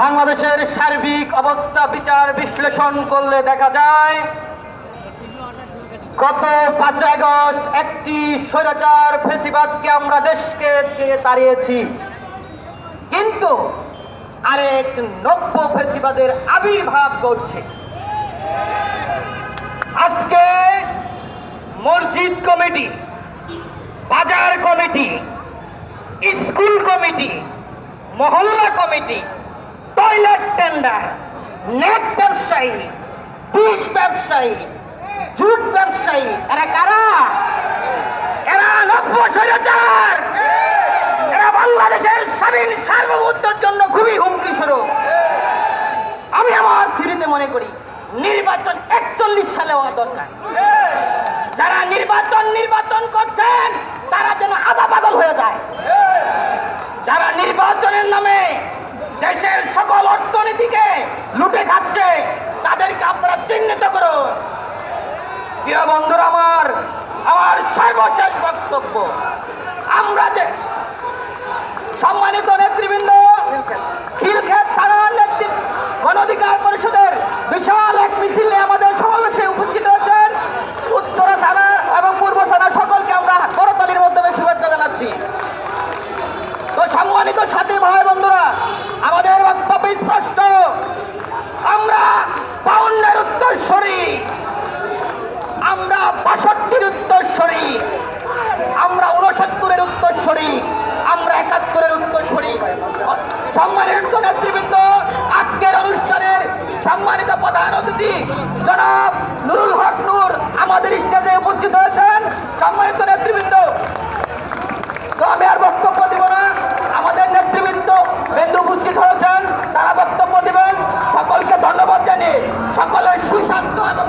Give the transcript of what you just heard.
বাংলাদেশের সার্বিক অবস্থা বিচার বিশ্লেষণ করলে দেখা যায় গত 5 আগস্ট একটি স্বৈরাচার ফ্যাসিবাদকে আমরা দেশকে থেকে তাড়িয়েছি, কিন্তু আরেক নব্য ফ্যাসিবাদের আবির্ভাব করছে। আজকে মসজিদ কমিটি, বাজার কমিটি, স্কুল কমিটি, মহল্লা কমিটি, টয়লেট টেন্ডার, নেট ব্যবসায়ী, বিষ ব্যবসায়ী, জুট ব্যবসায়ী, এরা কারা? এরা নব্য স্বৈরাচার। এরা বাংলাদেশের স্বাধীন সার্বভৌমত্বের জন্য খুবই হুমকি স্বরূপ। আমি আমার থিওরিতে মনে করি নির্বাচন 41 সালে হওয়া দরকার। যারা নির্বাচন করছেন তারা যেন আধা পাগল হয়ে যায়। যারা নির্বাচনের নামে দেশের সকল অর্থনীতিকে লুটে খাচ্ছে তাদেরকে আপনারা চিহ্নিত করুন। প্রিয় বন্ধুরা, আমার সর্বশেষ বক্তব্য, আমরা যে সম্মানিত নেতৃবৃন্দ, খিলক্ষেত থানার নেতৃত্ব গণ অধিকার পরিষদের বিশাল এক মিছিলে আমাদের সমাবেশে উপস্থিত হয়েছেন উত্তরা থানা এবং পূর্ব থানার সকলকে আমরা করতালির মাধ্যমে শুভেচ্ছা জানাচ্ছি। তো সম্মানিত সাথী ভাই বন্ধুরা, আমাদের বক্তব্য স্পষ্ট। আমরা 52-এর উত্তরসূরি, আমরা 62-র উত্তরসূরি, আমরা 69-এর উত্তরসূরি, আমরা 71-এর উত্তরসূরি। সম্মানিত নেতৃবৃন্দ, আজকের অনুষ্ঠানের সম্মানিত প্রধান অতিথি জনাব নুরুল হক নূর আমাদের স্টেজে উপস্থিত হয়েছেন। সম্মানিত নেতৃবৃন্দ, তো আমি আর বক্তব্য দিব না, আমাদের নেতৃবৃন্দ বিন্দু উপস্থিত হয়েছেন, তারা বক্তব্য দিবেন। সকলকে ধন্যবাদ জানিয়ে সকলের সুস্বাস্থ্য এবং